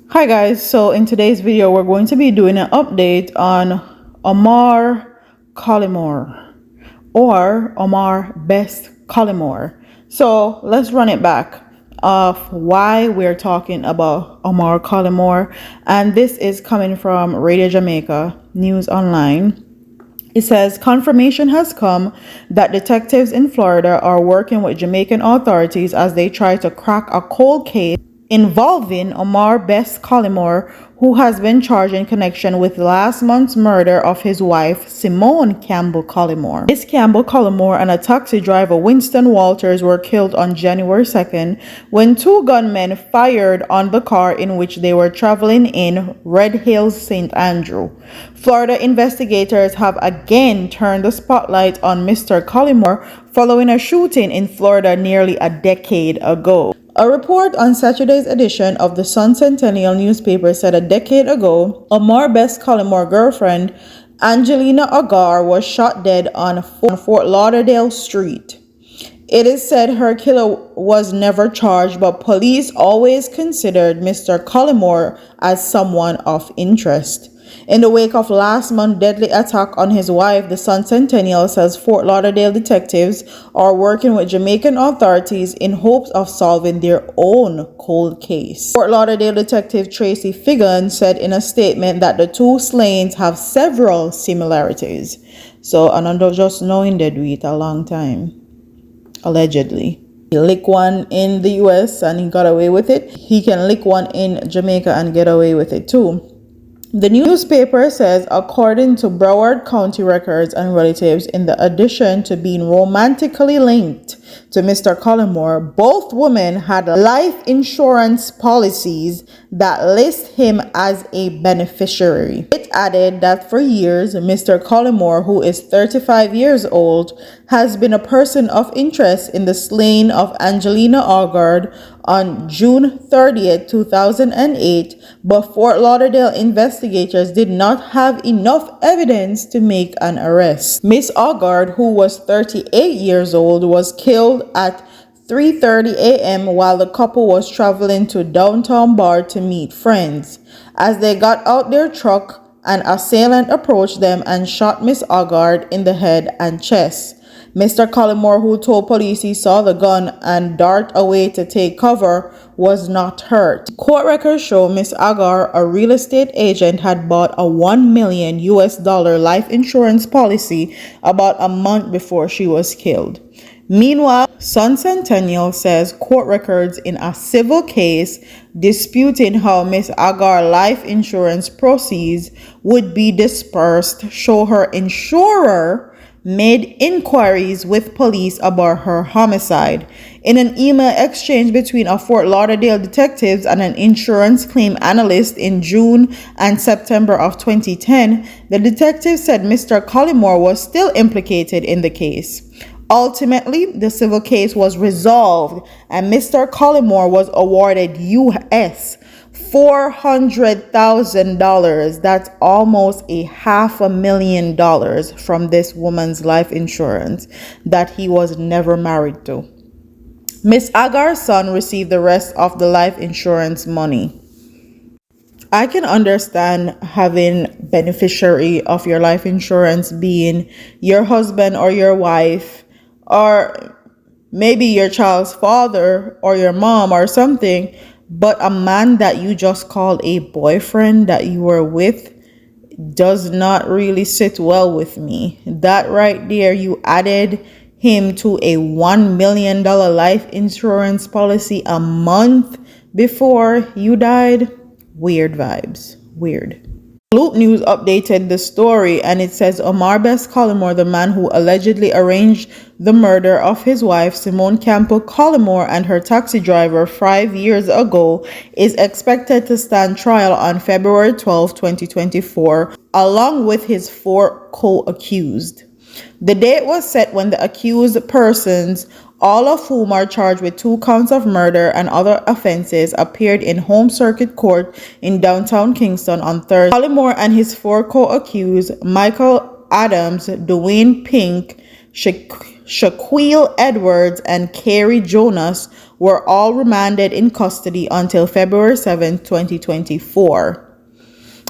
Hi guys, so in today's video we're going to be doing an update on Omar Collymore or Omar Best Collymore. So let's run it back of why we're talking about Omar Collymore, and this is coming from Radio Jamaica News Online. It says confirmation has come that detectives in Florida are working with Jamaican authorities as they try to crack a cold case involving Omar Best Collymore, who has been charged in connection with last month's murder of his wife, Simone Campbell-Collymore. Miss Campbell-Collymore and a taxi driver, Winston Walters, were killed on January 2nd when two gunmen fired on the car in which they were traveling in Red Hills, St. Andrew. Florida investigators have again turned the spotlight on Mr. Collymore following a shooting in Florida nearly a decade ago. A report on Saturday's edition of the Sun Centennial newspaper said a decade ago, Omar Best Collymore girlfriend Angelina Agar was shot dead on Fort Lauderdale Street. It is said her killer was never charged, but police always considered Mr. Collymore as someone of interest. In the wake of last month's deadly attack on his wife, the Sun Centennial says Fort Lauderdale detectives are working with Jamaican authorities in hopes of solving their own cold case. Fort Lauderdale detective Tracy Figan said in a statement that the two slayings have several similarities. So, and I'm just knowing they do it a long time, allegedly. He licked one in the US and he got away with it. He can lick one in Jamaica and get away with it too. The newspaper says, according to Broward County records and relatives, in the addition to being romantically linked to Mr. Collymore, both women had life insurance policies that list him as a beneficiary. It added that for years, Mr. Collymore, who is 35 years old, has been a person of interest in the slaying of Angelina Agar on June 30th, 2008, but Fort Lauderdale investigators did not have enough evidence to make an arrest. Miss Agar, who was 38 years old, was killed at 3:30 a.m. while the couple was traveling to downtown bar to meet friends. As they got out their truck, an assailant approached them and shot Miss Agar in the head and chest. Mr. Collymore, who told police he saw the gun and dart away to take cover, was not hurt. Court records show Miss Agar, a real estate agent, had bought a $1 million life insurance policy about a month before she was killed. Meanwhile, Sun Centennial says court records in a civil case disputing how Miss Agar life insurance proceeds would be dispersed show her insurer made inquiries with police about her homicide. In an email exchange between a Fort Lauderdale detectives and an insurance claim analyst in June and September of 2010, the detective said Mr. Collymore was still implicated in the case. Ultimately, the civil case was resolved and Mr. Collymore was awarded US $400,000. That's almost $500,000 from this woman's life insurance that he was never married to. Miss Agar's son received the rest of the life insurance money. I can understand having beneficiary of your life insurance being your husband or your wife, or maybe your child's father or your mom or something. But a man that you just called a boyfriend that you were with does not really sit well with me. That right there, you added him to a $1 million life insurance policy a month before you died. Weird vibes. Weird. Loop News updated the story and it says Omar Best Collymore, the man who allegedly arranged the murder of his wife Simone Campbell-Collymore and her taxi driver 5 years ago, is expected to stand trial on February 12, 2024, along with his 4 co-accused. The date was set when the accused persons, all of whom are charged with 2 counts of murder and other offenses, appeared in Home Circuit Court in downtown Kingston on Thursday. Collymore and his 4 co-accused, Michael Adams, Dewayne Pink, Shaquile Edwards, and Carey Jonas were all remanded in custody until February 7, 2024.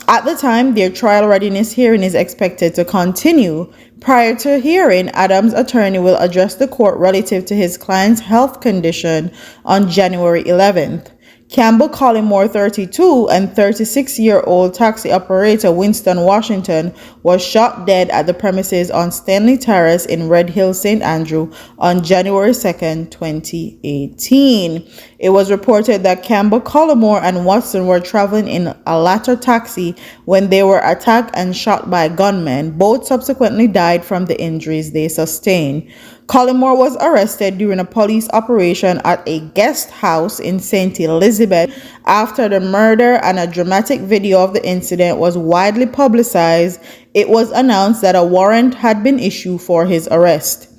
At the time, their trial readiness hearing is expected to continue. Prior to hearing, Adams' attorney will address the court relative to his client's health condition on January 11th. Campbell-Collymore, 32, and 36-year-old taxi operator Winston Washington was shot dead at the premises on Stanley Terrace in Red Hill, St. Andrew on January 2nd, 2018. It was reported that Campbell-Collymore and Watson were traveling in a latter taxi when they were attacked and shot by gunmen. Both subsequently died from the injuries they sustained. Collymore was arrested during a police operation at a guest house in St. Elizabeth after the murder, and a dramatic video of the incident was widely publicized. It was announced that a warrant had been issued for his arrest.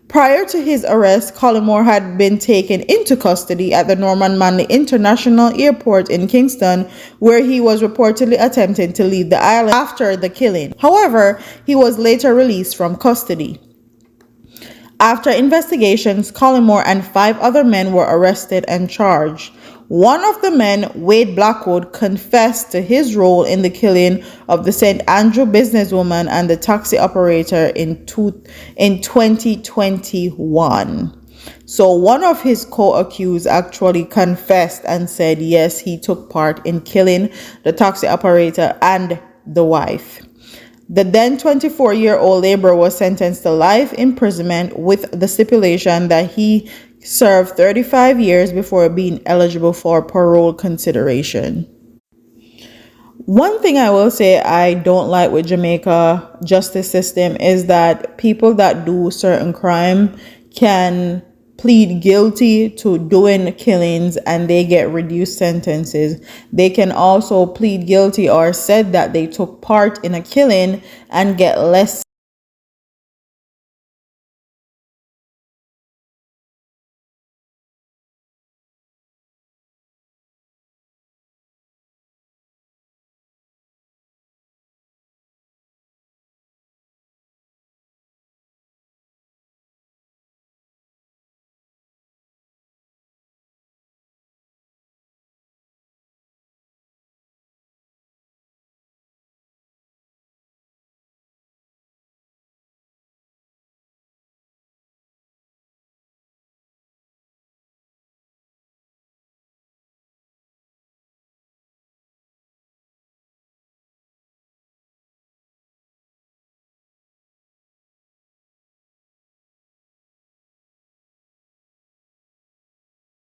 Prior to his arrest, Collymore had been taken into custody at the Norman Manley International Airport in Kingston, where he was reportedly attempting to leave the island after the killing. However, he was later released from custody. After investigations, Collymore and 5 other men were arrested and charged. One of the men, Wade Blackwood, confessed to his role in the killing of the St. Andrew businesswoman and the taxi operator in 2021. So one of his co-accused actually confessed and said yes, he took part in killing the taxi operator and the wife. The then 24-year-old laborer was sentenced to life imprisonment with the stipulation that he served 35 years before being eligible for parole consideration. One thing I will say I don't like with Jamaica justice system is that people that do certain crime can plead guilty to doing killings and they get reduced sentences. They can also plead guilty or said that they took part in a killing and get less.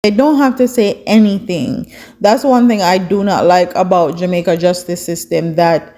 They don't have to say anything. That's one thing I do not like about Jamaica justice system, that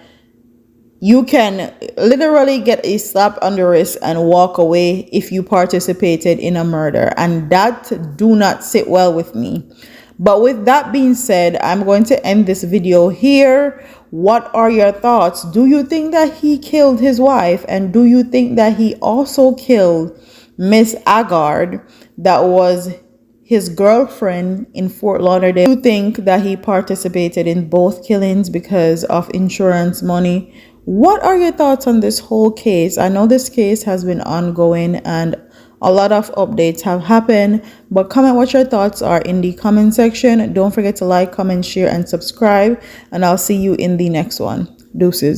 you can literally get a slap on the wrist and walk away if you participated in a murder, and that do not sit well with me. But with that being said, I'm going to end this video here. What are your thoughts? Do you think that he killed his wife? And do you think that he also killed Miss Agard, that was his girlfriend in Fort Lauderdale? Do you think that he participated in both killings because of insurance money? What are your thoughts on this whole case? I know this case has been ongoing and a lot of updates have happened, but comment what your thoughts are in the comment section. Don't forget to like, comment, share, and subscribe, and I'll see you in the next one. Deuces.